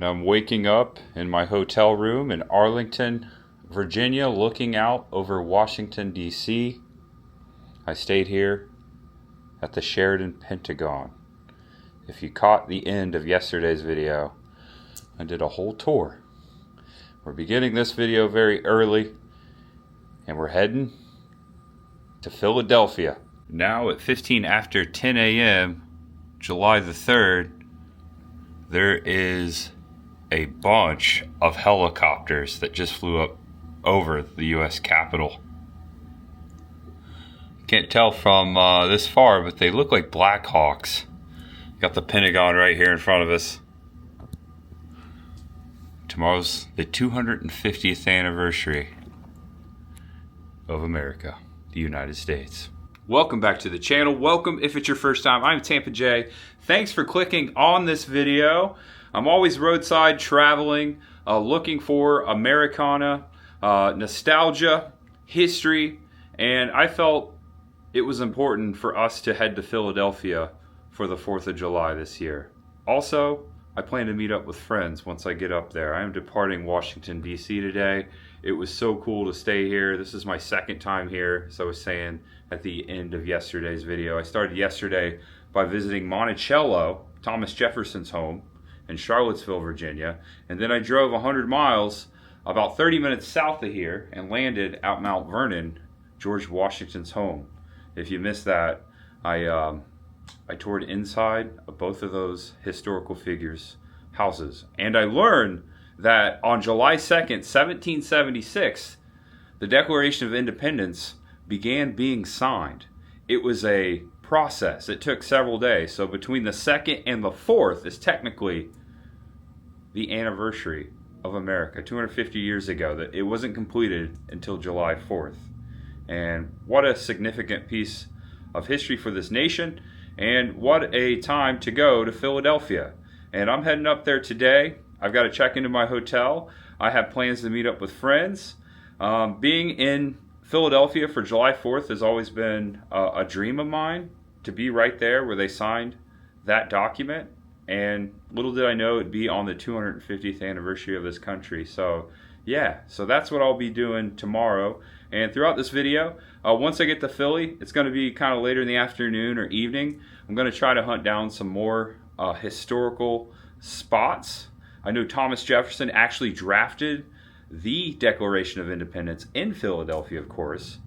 And I'm waking up in my hotel room in Arlington, Virginia, looking out over Washington, D.C. I stayed here at the Sheraton Pentagon. If you caught the end of yesterday's video, I did a whole tour. We're beginning this video very early, and we're heading to Philadelphia. Now at 15 after 10 a.m., July the 3rd, there is a bunch of helicopters that just flew up over the U.S. Capitol. Can't tell from this far, but they look like Black Hawks. Got the Pentagon right here in front of us. Tomorrow's the 250th anniversary of America, the United States. Welcome back to the channel. Welcome if it's your first time. I'm Tampa J. Thanks for clicking on this video. I'm always roadside traveling, looking for Americana, nostalgia, history, and I felt it was important for us to head to Philadelphia for the 4th of July this year. Also, I plan to meet up with friends once I get up there. I am departing Washington, D.C. today. It was so cool to stay here. This is my second time here, as I was saying at the end of yesterday's video. I started yesterday by visiting Monticello, Thomas Jefferson's home in Charlottesville, Virginia, and then I drove 100 miles, about 30 minutes south of here, and landed at Mount Vernon, George Washington's home. If you missed that, I toured inside of both of those historical figures' houses, and I learned that on July 2nd, 1776, the Declaration of Independence began being signed. It was a process. It took several days. So between the 2nd and the 4th is technically the anniversary of America, 250 years ago. That it wasn't completed until July 4th. And what a significant piece of history for this nation, and what a time to go to Philadelphia. And I'm heading up there today. I've got to check into my hotel. I have plans to meet up with friends. Being in Philadelphia for July 4th has always been a dream of mine, to be right there where they signed that document. And little did I know it'd be on the 250th anniversary of this country. So yeah, so that's what I'll be doing tomorrow. And throughout this video, once I get to Philly, it's going to be kind of later in the afternoon or evening. I'm going to try to hunt down some more historical spots. I know Thomas Jefferson actually drafted the Declaration of Independence in Philadelphia, of course.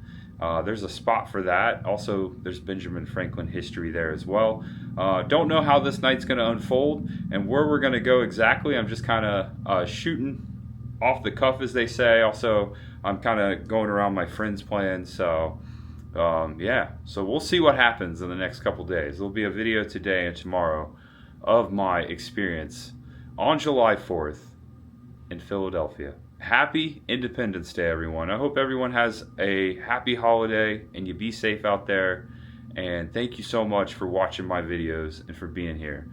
There's a spot for that. Also, there's Benjamin Franklin history there as well. Don't know how this night's going to unfold and where we're going to go exactly. I'm just kind of shooting off the cuff, as they say. Also, I'm kind of going around my friends' plans. So, yeah. So we'll see what happens in the next couple days. There'll be a video today and tomorrow of my experience on July 4th in Philadelphia. Happy Independence Day, everyone. I hope everyone has a happy holiday and you be safe out there. And thank you so much for watching my videos and for being here.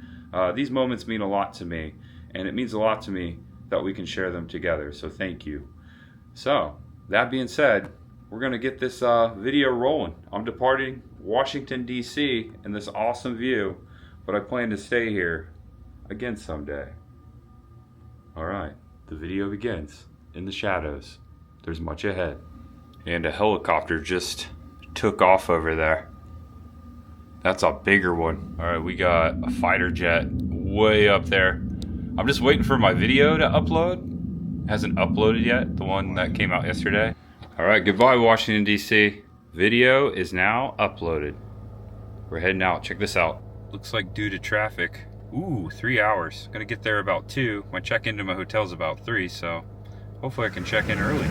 These moments mean a lot to me, and it means a lot to me that we can share them together. So thank you. So, that being said, we're going to get this video rolling. I'm departing Washington, D.C. in this awesome view, but I plan to stay here again someday. Alright, the video begins. In the shadows, there's much ahead. And a helicopter just took off over there. That's a bigger one. Alright, we got a fighter jet way up there. I'm just waiting for my video to upload. It hasn't uploaded yet, the one that came out yesterday. Alright, goodbye Washington, D.C. Video is now uploaded. We're heading out. Check this out. Looks like due to traffic, 3 hours. Gonna get there about 2. My check-in to my hotel's about 3, so hopefully I can check in early.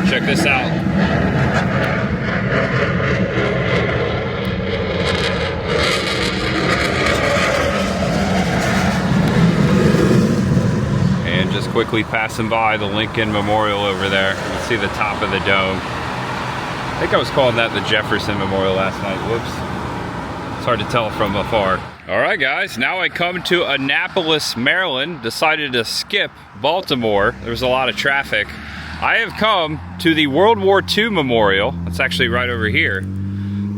Check this out. And just quickly passing by the Lincoln Memorial over there. You can see the top of the dome. I think I was calling that the Jefferson Memorial last night. Whoops. It's hard to tell from afar. Alright guys, now I come to Annapolis, Maryland. Decided to skip Baltimore. There's a lot of traffic. I have come to the World War II Memorial. It's actually right over here,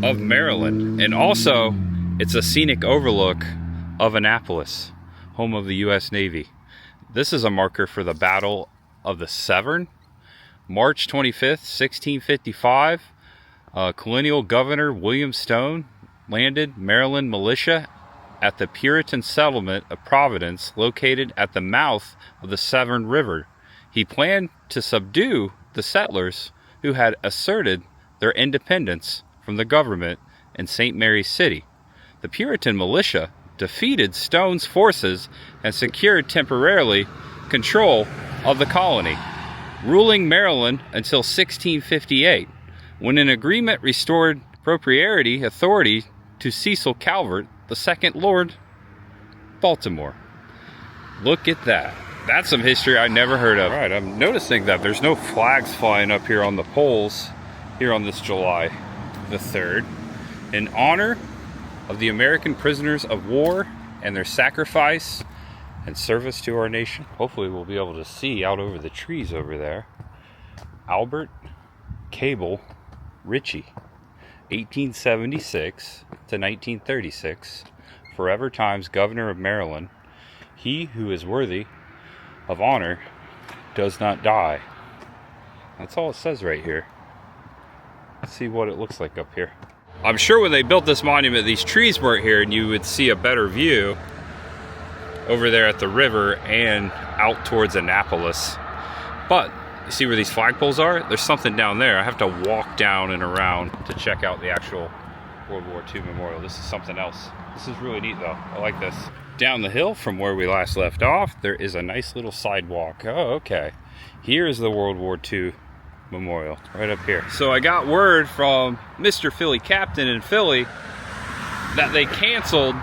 of Maryland. And also, it's a scenic overlook of Annapolis, home of the U.S. Navy. This is a marker for the Battle of the Severn. March 25th, 1655. Colonial Governor William Stone landed Maryland militia at the Puritan settlement of Providence, located at the mouth of the Severn River. He planned to subdue the settlers who had asserted their independence from the government in St. Mary's City. The Puritan militia defeated Stone's forces and secured temporarily control of the colony, ruling Maryland until 1658, when an agreement restored proprietary authority to Cecil Calvert, the second Lord Baltimore. Look at that. That's some history I never heard of. All right, I'm noticing that there's no flags flying up here on the poles here on this July the 3rd in honor of the American prisoners of war and their sacrifice and service to our nation. Hopefully we'll be able to see out over the trees over there. Albert Cable Ritchie, 1876 to 1936, forever times Governor of Maryland. He who is worthy of honor does not die. That's all it says right here. Let's see what it looks like up here. I'm sure when they built this monument, these trees weren't here, and you would see a better view over there at the river and out towards Annapolis. But you see where these flagpoles are? There's something down there. I have to walk down and around to check out the actual World War II memorial. This is something else. This is really neat though. I like this. Down the hill from where we last left off, there is a nice little sidewalk. Oh, okay. Here is the World War II memorial, right up here. So I got word from Mr. Philly Captain in Philly that they canceled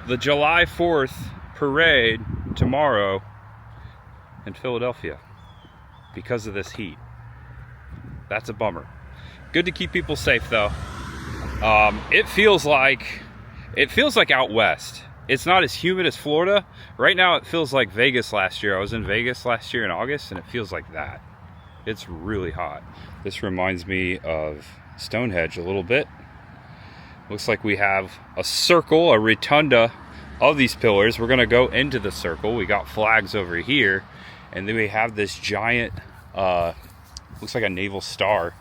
the July 4th parade tomorrow in Philadelphia because of this heat. That's a bummer. Good to keep people safe though. It feels like out west. It's not as humid as Florida. Right now it feels like Vegas last year. I was in Vegas last year in August and it feels like that. It's really hot. This reminds me of Stonehenge a little bit. Looks like we have a circle, a rotunda of these pillars. We're gonna go into the circle. We got flags over here, and then we have this giant, looks like a naval star.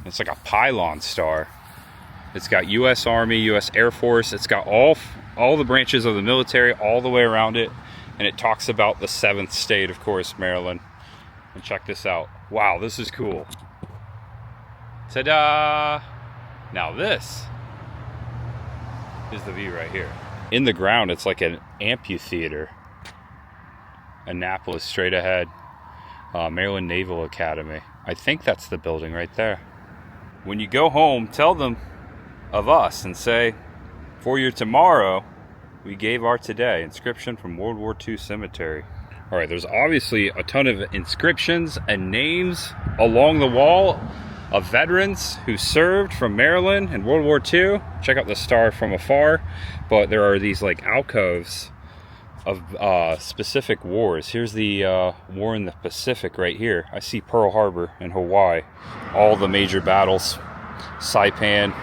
It's like a pylon star. It's got U.S. Army, U.S. Air Force. It's got all the branches of the military all the way around it, and it talks about the 7th state, of course, Maryland. And check this out. Wow, this is cool. Ta-da! Now this is the view right here. In the ground, it's like an amphitheater. Annapolis, straight ahead. Maryland Naval Academy. I think that's the building right there. When you go home, tell them of us and say, for your tomorrow, we gave our today. Inscription from World War II cemetery. All right, there's obviously a ton of inscriptions and names along the wall of veterans who served from Maryland in World War II. Check out the star from afar, but there are these like alcoves of specific wars. Here's the war in the Pacific right here. I see Pearl Harbor in Hawaii. All the major battles. Saipan.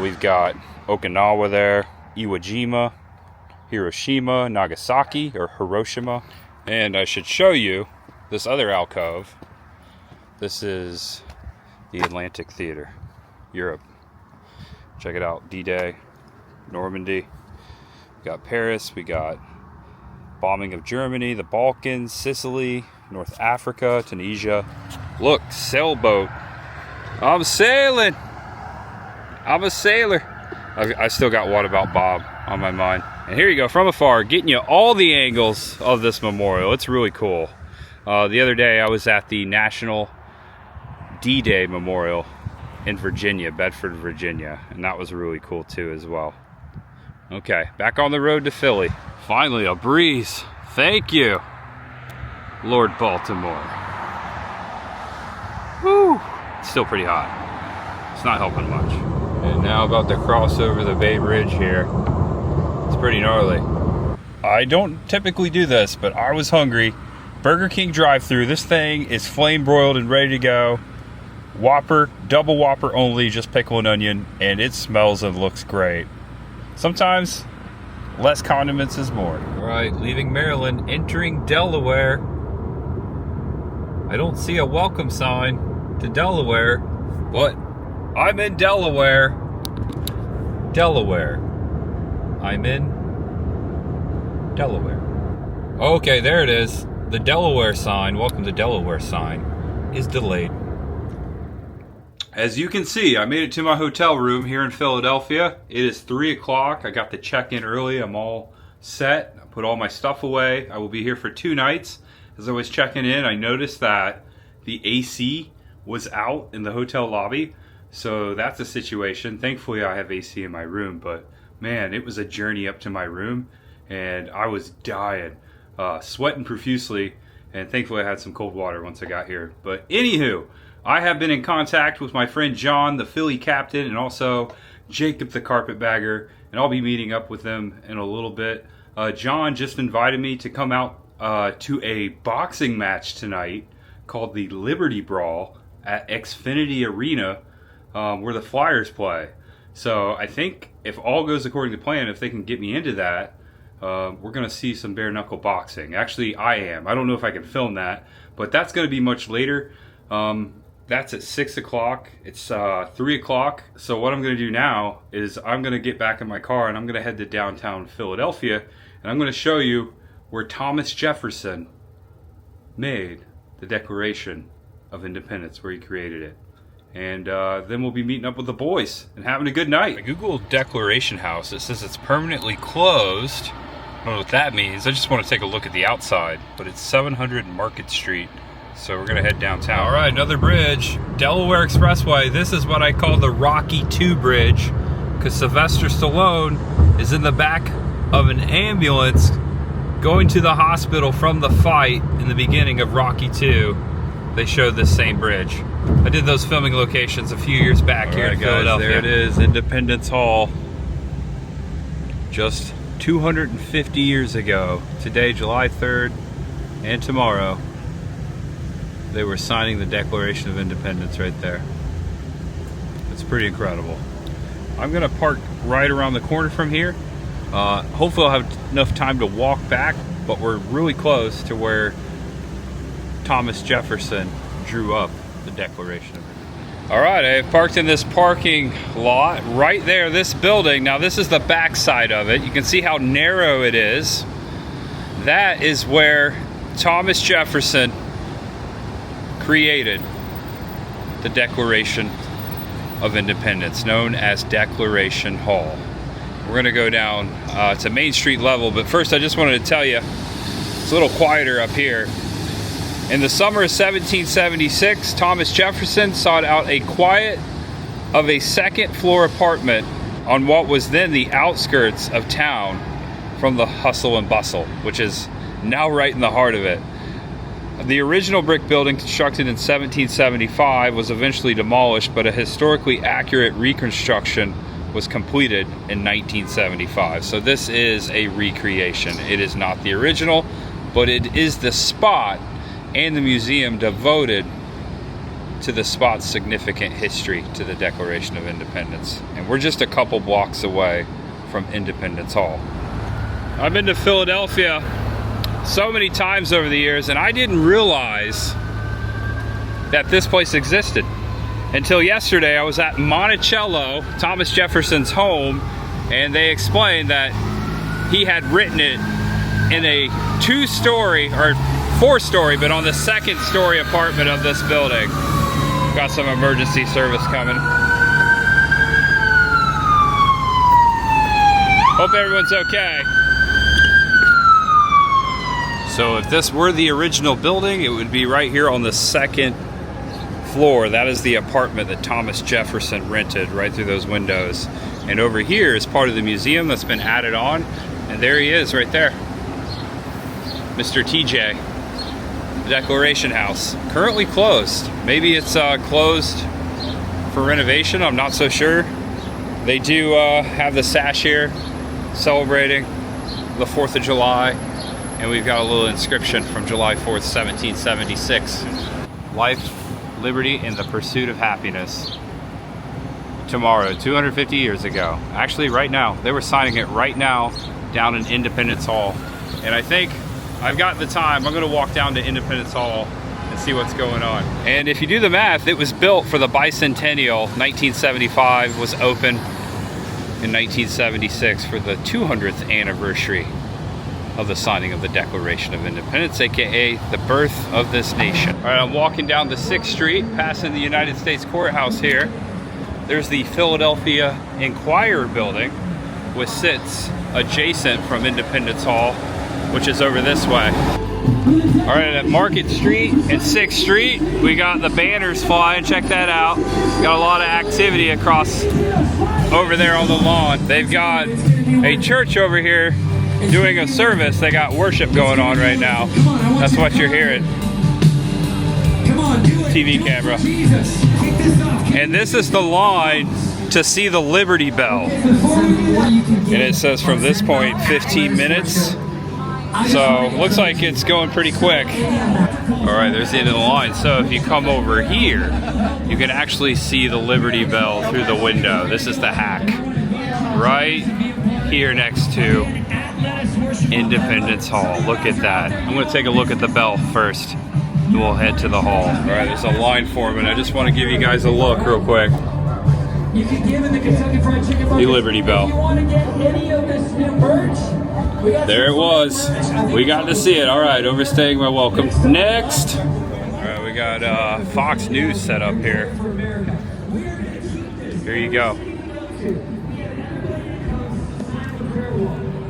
We've got Okinawa there. Iwo Jima. Hiroshima, Nagasaki, or Hiroshima. And I should show you this other alcove. This is the Atlantic Theater, Europe. Check it out, D-Day, Normandy. We got Paris, we got bombing of Germany, the Balkans, Sicily, North Africa, Tunisia. Look, sailboat. I'm sailing. I'm a sailor. I still got What About Bob on my mind. And here you go, from afar, getting you all the angles of this memorial. It's really cool. The other day, I was at the National D-Day Memorial in Virginia, Bedford, Virginia. And that was really cool, too, as well. Okay, back on the road to Philly. Finally, a breeze. Thank you, Lord Baltimore. Woo! It's still pretty hot. It's not helping much. And now about to cross over the Bay Bridge here. It's pretty gnarly. I don't typically do this, but I was hungry. Burger King drive-thru. This thing is flame broiled and ready to go. Whopper, double Whopper only, just pickle and onion, and it smells and looks great. Sometimes Less condiments is more. All right, leaving Maryland, entering Delaware. I don't see a welcome sign to Delaware, but I'm in Delaware. Delaware. I'm in Delaware. Okay, there it is. The Delaware sign, welcome to Delaware sign, is delayed. As you can see, I made it to my hotel room here in Philadelphia. It is 3 o'clock. I got to check in early. I'm all set. I put all my stuff away. I will be here for 2 nights. As I was checking in, I noticed that the AC was out in the hotel lobby. So that's a situation. Thankfully, I have AC in my room, but man, it was a journey up to my room and I was dying, sweating profusely, and thankfully I had some cold water once I got here. But anywho, I have been in contact with my friend John, the Philly captain, and also Jacob, the carpetbagger, and I'll be meeting up with them in a little bit. John just invited me to come out to a boxing match tonight called the Liberty Brawl at Xfinity Arena, where the Flyers play. So I think if all goes according to plan, if they can get me into that, we're going to see some bare knuckle boxing. Actually, I am. I don't know if I can film that, but that's going to be much later. That's at 6 o'clock. It's 3 o'clock. So what I'm going to do now is I'm going to get back in my car and I'm going to head to downtown Philadelphia, and I'm going to show you where Thomas Jefferson made the Declaration of Independence, where he created it. And then we'll be meeting up with the boys and having a good night. I googled Declaration House. It says it's permanently closed. I don't know what that means. I just want to take a look at the outside. But it's 700 Market Street. So we're going to head downtown. All right, another bridge. Delaware Expressway. This is what I call the Rocky II Bridge, because Sylvester Stallone is in the back of an ambulance going to the hospital from the fight in the beginning of Rocky II. They showed this same bridge. I did those filming locations a few years back here in Philadelphia. There it is, Independence Hall. Just 250 years ago, today, July 3rd, and tomorrow, they were signing the Declaration of Independence right there. It's pretty incredible. I'm gonna park right around the corner from here. Hopefully I'll have enough time to walk back, but we're really close to where Thomas Jefferson drew up the Declaration of Independence. All right, I have parked in this parking lot right there, this building. Now this is the back side of it. You can see how narrow it is. That is where Thomas Jefferson created the Declaration of Independence, known as Declaration Hall. We're gonna go down to Main Street level, but first I just wanted to tell you, it's a little quieter up here. In the summer of 1776, Thomas Jefferson sought out a quiet of a second-floor apartment on what was then the outskirts of town from the hustle and bustle, which is now right in the heart of it. The original brick building, constructed in 1775, was eventually demolished, but a historically accurate reconstruction was completed in 1975. So this is a recreation. It is not the original, but it is the spot and the museum devoted to the spot's significant history to the Declaration of Independence. And we're just a couple blocks away from Independence Hall. I've been to Philadelphia so many times over the years, and I didn't realize that this place existed until yesterday. I was at Monticello, Thomas Jefferson's home, and they explained that he had written it in a 2-story or 4-story, but on the 2nd-story apartment of this building. Got some emergency service coming. Hope everyone's okay. So if this were the original building, it would be right here on the 2nd floor. That is the apartment that Thomas Jefferson rented right through those windows. And over here is part of the museum that's been added on. And there he is right there. Mr. TJ, the Declaration House. Currently closed. Maybe it's closed for renovation, I'm not so sure. They do have the sash here celebrating the 4th of July. And we've got a little inscription from July 4th, 1776. Life, liberty, and the pursuit of happiness. Tomorrow, 250 years ago. Actually, right now. They were signing it right now down in Independence Hall. And I think I've got the time. I'm gonna walk down to Independence Hall and see what's going on. And if you do the math, it was built for the bicentennial. 1975 was open in 1976 for the 200th anniversary of the signing of the Declaration of Independence, aka the birth of this nation. All right, I'm walking down the 6th Street, passing the United States Courthouse here. There's the Philadelphia Inquirer building, which sits adjacent from Independence Hall, which is over this way. All right, at Market Street and 6th Street, we got the banners flying. Check that out. Got a lot of activity across over there on the lawn. They've got a church over here doing a service. They got worship going on right now. That's what you're hearing. TV camera. And this is the line to see the Liberty Bell. And it says from this point 15 minutes. So looks like it's going pretty quick. All right, there's the end of the line. So if you come over here, you can actually see the Liberty Bell through the window. This is the hack right here next to Independence Hall. Look at that. I'm gonna take a look at the bell first, and we'll head to the hall. All right, there's a line forming. I just want to give you guys a look real quick. The Liberty Bell. There it was. We got to see it. All right, overstaying my welcome. Next. All right, we got Fox News set up here. Here you go.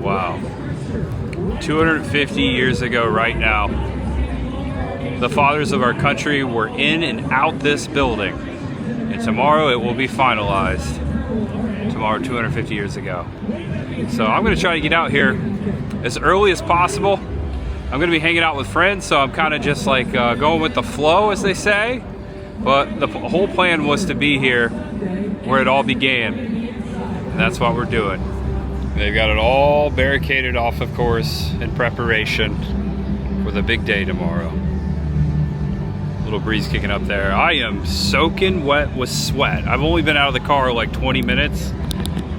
Wow. 250 years ago right now, the fathers of our country were in and out this building. And tomorrow it will be finalized. Tomorrow, 250 years ago. So I'm gonna try to get out here as early as possible. I'm gonna be hanging out with friends, so I'm kind of just like going with the flow, as they say. But the whole plan was to be here where it all began. And that's what we're doing. They've got it all barricaded off, of course, in preparation for the big day tomorrow. Little breeze kicking up there. I am soaking wet with sweat. I've only been out of the car like 20 minutes,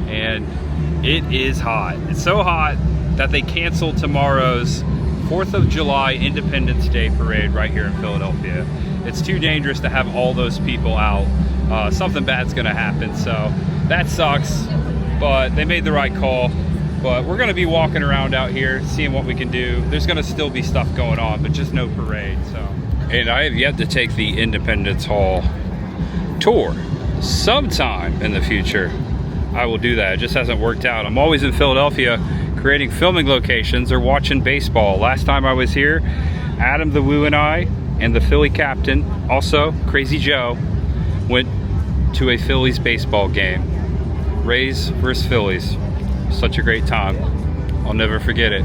and it is hot. It's so hot that they canceled tomorrow's 4th of July Independence Day parade right here in Philadelphia. It's too dangerous to have all those people out. Something bad's gonna happen, so that sucks. But they made the right call. But we're gonna be walking around out here, seeing what we can do. There's gonna still be stuff going on, but just no parade, so. And I have yet to take the Independence Hall tour. Sometime in the future, I will do that. It just hasn't worked out. I'm always in Philadelphia creating filming locations or watching baseball. Last time I was here, Adam the Woo and I, and the Philly captain, also Crazy Joe, went to a Phillies baseball game. Rays versus Phillies. Such a great time. I'll never forget it.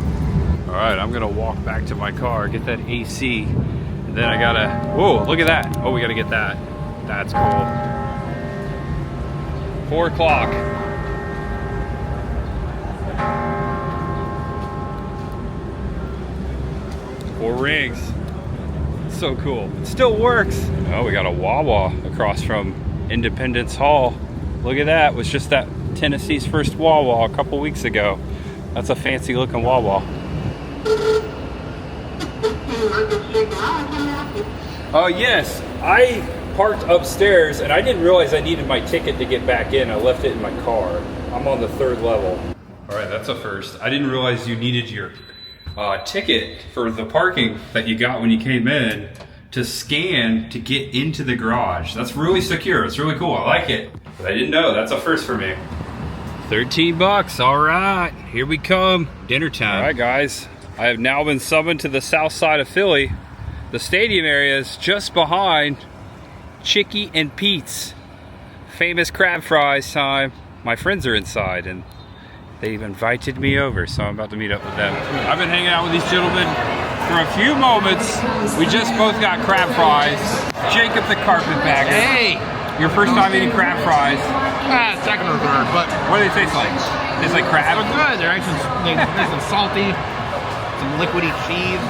All right, I'm gonna walk back to my car, get that AC, and then I gotta, whoa, look at that. Oh, we gotta get that. That's cool. 4 o'clock. Four rings. So cool. It still works. Oh, we got a Wawa across from Independence Hall. Look at that. It was just that Tennessee's first Wawa a couple weeks ago. That's a fancy looking Wawa. Oh yes, I parked upstairs and I didn't realize I needed my ticket to get back in. I left it in my car. I'm on the 3rd level. All right, that's a first. I didn't realize you needed your ticket for the parking that you got when you came in to scan to get into the garage. That's really secure. It's really cool. I like it. But I didn't know. That's a first for me. 13 bucks. All right, here we come. Dinner time. All right, guys. I have now been summoned to the south side of Philly. The stadium area is just behind Chicky and Pete's. Famous crab fries time. My friends are inside and they've invited me over, so I'm about to meet up with them. I've been hanging out with these gentlemen for a few moments. We just both got crab fries. Jacob the carpetbagger. Hey! Your first time eating crab fries. Second or third, but what do they taste like? Taste like crab? they're good. They're actually nice and salty. Some liquidy cheese.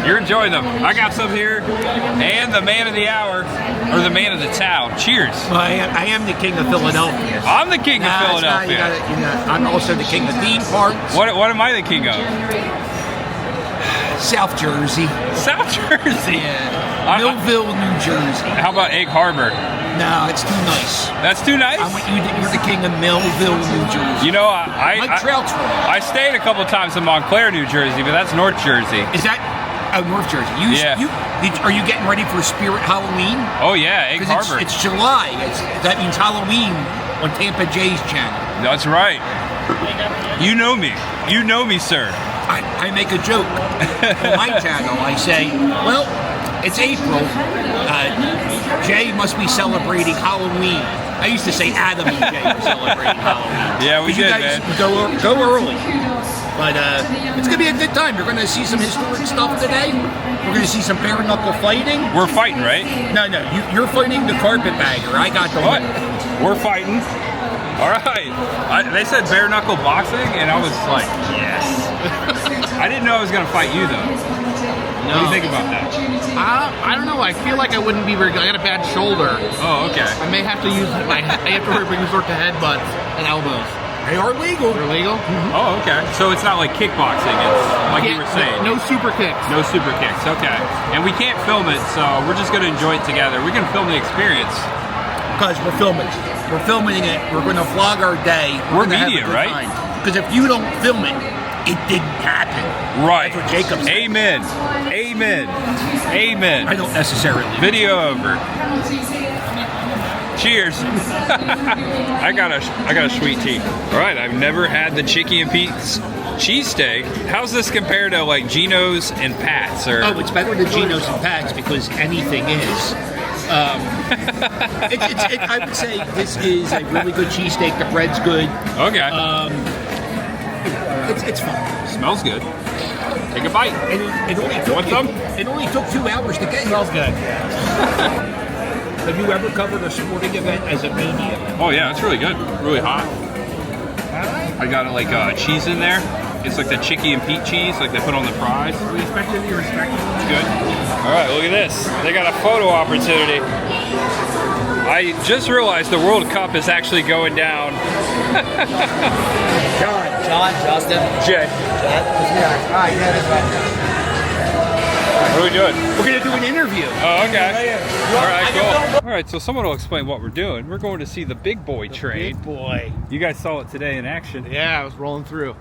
You're enjoying them. I got some here, and the man of the hour, or the man of the town. Cheers. Well, I am the king of Philadelphia. I'm the king of Philadelphia. I'm also the king of theme parks. What am I the king of? South Jersey. South Jersey. Yeah. Millville, New Jersey. How about Egg Harbor? No, it's too nice. That's too nice? You're the king of Millville, New Jersey. You know, I stayed a couple times in Montclair, New Jersey, but that's North Jersey. Is that North Jersey? Are you getting ready for Spirit Halloween? Oh yeah, Egg Harbor. It's July. That means Halloween on Tampa Jay's channel. That's right. You know me. You know me, sir. I make a joke on my channel. I say, well, it's April. Jay must be celebrating Halloween. I used to say Adam and Jay were celebrating Halloween. Yeah, we did, man. Go early. But it's going to be a good time. You're going to see some historic stuff today. We're going to see some bare knuckle fighting. We're fighting, right? No, you're fighting the carpetbagger. I got the one. We're fighting. All right. They said bare knuckle boxing, and I was like, yes. I didn't know I was going to fight you, though. No. What do you think about that? I don't know. I feel like I wouldn't be very good. I got a bad shoulder. Oh, okay. I may have to use I have to resort to headbutts and elbows. They are legal. They're legal? Mm-hmm. Oh, okay. So it's not like kickboxing. It's like you were saying. No super kicks. No super kicks. Okay. And we can't film it, so we're just going to enjoy it together. We're going to film the experience. Because we're filming it. We're filming it. We're going to vlog our day. We're media, right? Because if you don't film it, it didn't happen. Right. That's what Jacob said. Amen. Amen. Amen. I don't necessarily. Video over. Cheers. I got a sweet tea. All right, I've never had the Chicky and Pete's cheesesteak. How's this compared to like Geno's and Pat's? Or it's better than Geno's and Pat's because anything is. I would say this is a really good cheesesteak. The bread's good. Okay. It's fun. Smells good. Take a bite. It only took 2 hours to get. Smells good. Have you ever covered a sporting event as a media? Oh yeah, it's really good. Really hot. I got like cheese in there. It's like the Chicky and Pete cheese, like they put on the fries. We respect it. You respect it. It's good. All right, look at this. They got a photo opportunity. I just realized the World Cup is actually going down. John, Justin. Jay. What are we doing? We're going to do an interview. Oh, okay. All right, cool. All right, so someone will explain what we're doing. We're going to see the big boy train. Big boy. You guys saw it today in action. Yeah, I was rolling through.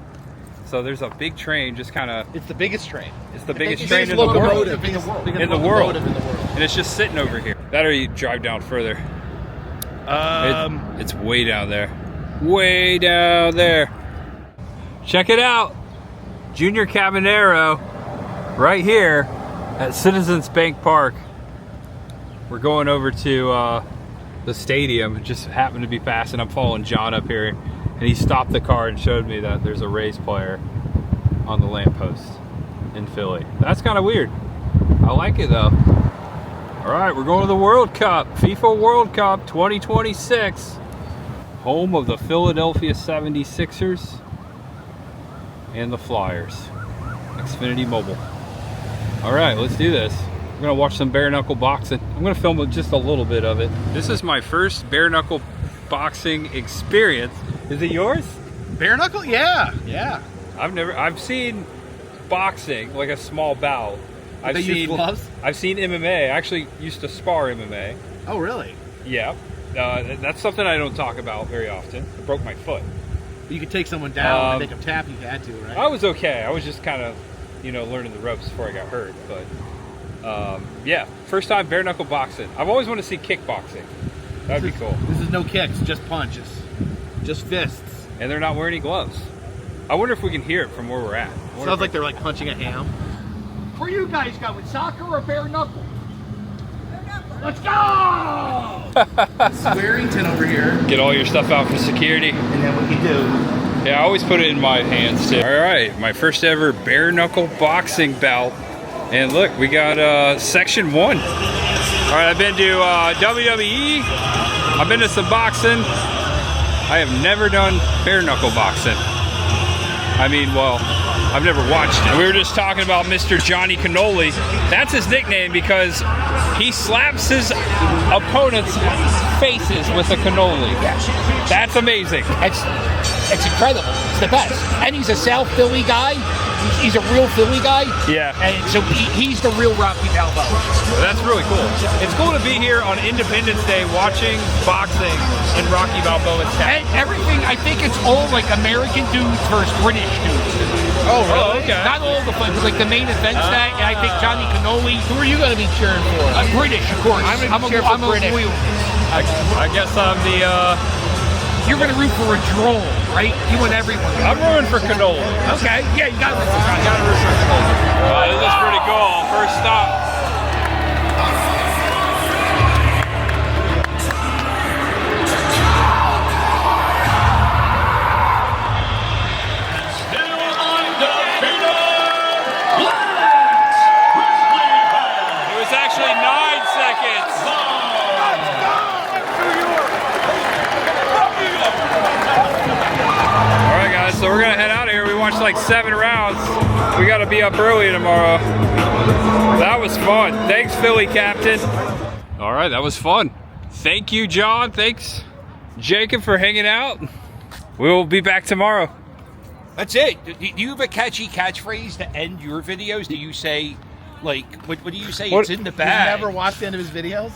So there's a big train just kind of... It's the biggest train. It's the biggest train in the world. In the world. And it's just sitting over here. That or you drive down further. It's way down there. Way down there. Check it out. Junior Cabanero right here at Citizens Bank Park. We're going over to the stadium. It just happened to be passing. I'm following John up here, and he stopped the car and showed me that there's a Rays player on the lamppost in Philly. That's kind of weird. I like it though. All right, we're going to the World Cup, FIFA World Cup 2026, home of the Philadelphia 76ers and the Flyers. Xfinity Mobile. All right, let's do this. We're gonna watch some bare knuckle boxing. I'm gonna film just a little bit of it. This is my first bare knuckle boxing experience. Is it yours? Bare knuckle? Yeah, yeah. I've seen boxing, like a small bout. They use gloves? I've seen MMA. I actually used to spar MMA. Oh, really? Yeah. That's something I don't talk about very often. I broke my foot. You could take someone down and make them tap. You had to, right? I was okay. I was just kind of, learning the ropes before I got hurt. But yeah, first time bare knuckle boxing. I've always wanted to see kickboxing. That'd be cool. This is no kicks, just punches, just fists, and they're not wearing any gloves. I wonder if we can hear it from where we're at. Sounds like they're like punching a ham. Where you guys going, soccer or bare knuckle? Let's go! Swearington over here. Get all your stuff out for security. And then we can do. Yeah, I always put it in my hands too. All right, my first ever bare knuckle boxing bout. And look, we got section 1. All right, I've been to WWE. I've been to some boxing. I have never done bare knuckle boxing. I mean, well, I've never watched it. We were just talking about Mr. Johnny Cannoli. That's his nickname because he slaps his opponent's faces with a cannoli. That's amazing. It's incredible. It's the best. And he's a South Philly guy. He's a real Philly guy. Yeah. And so he's the real Rocky Balboa. That's really cool. It's cool to be here on Independence Day watching boxing in Rocky Balboa's town. And everything, I think it's all like American dudes versus British dudes. Oh, really? Okay. Not all the fun, like the main events that, and I think Johnny Cannoli. Who are you going to be cheering for? British, of course. I'm going to cheer for British. I guess I'm the, You're going to root for a draw, right? You want everyone. I'm rooting for Cannoli. Okay, yeah, you got to root for This is pretty cool. First stop. It was actually 9 seconds. All right, guys, so we're gonna head out of here. We watched like 7 rounds. We gotta be up early tomorrow. That was fun. Thanks, Philly Captain. All right, that was fun. Thank you, John. Thanks, Jacob, for hanging out. We'll be back tomorrow. That's it. Do you have a catchy catchphrase to end your videos? Do you say, like, what do you say? What? It's in the You bag. never watched the end of his videos?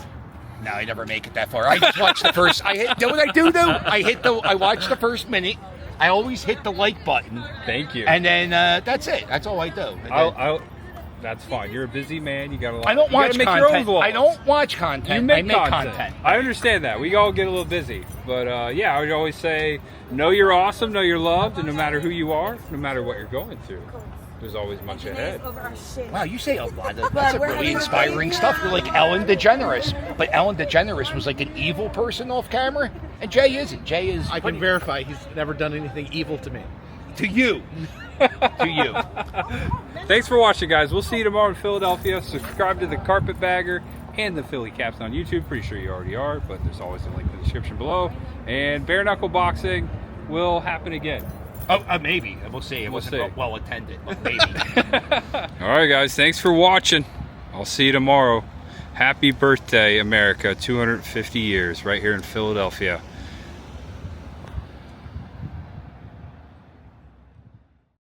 No, I never make it that far. I just watch the first. You know what I do though? I watch the first minute. I always hit the like button, Thank you. and then that's it. That's all I do. And then- That's fine. You're a busy man. You got a lot. I don't watch make your own content. vlogs. I don't watch content. You make, I make content. I understand that. We all get a little busy. But yeah, I would always say, know you're awesome, know you're loved, and no matter who you are, no matter what you're going through, there's always much ahead. Wow, you say a lot of that's a really inspiring stuff. You're like Ellen DeGeneres, but Ellen DeGeneres was like an evil person off camera, and Jay isn't. Jay is. I can verify he's never done anything evil to me. To you. To you. Thanks for watching, guys. We'll see you tomorrow in Philadelphia. Subscribe to the Carpetbagger and the Philly Caps on YouTube. Pretty sure you already are, but there's always a link in the description below. And bare knuckle boxing will happen again. Oh, maybe. We'll see. It wasn't see. well attended, but maybe. All right, guys. Thanks for watching. I'll see you tomorrow. Happy birthday, America. 250 years right here in Philadelphia.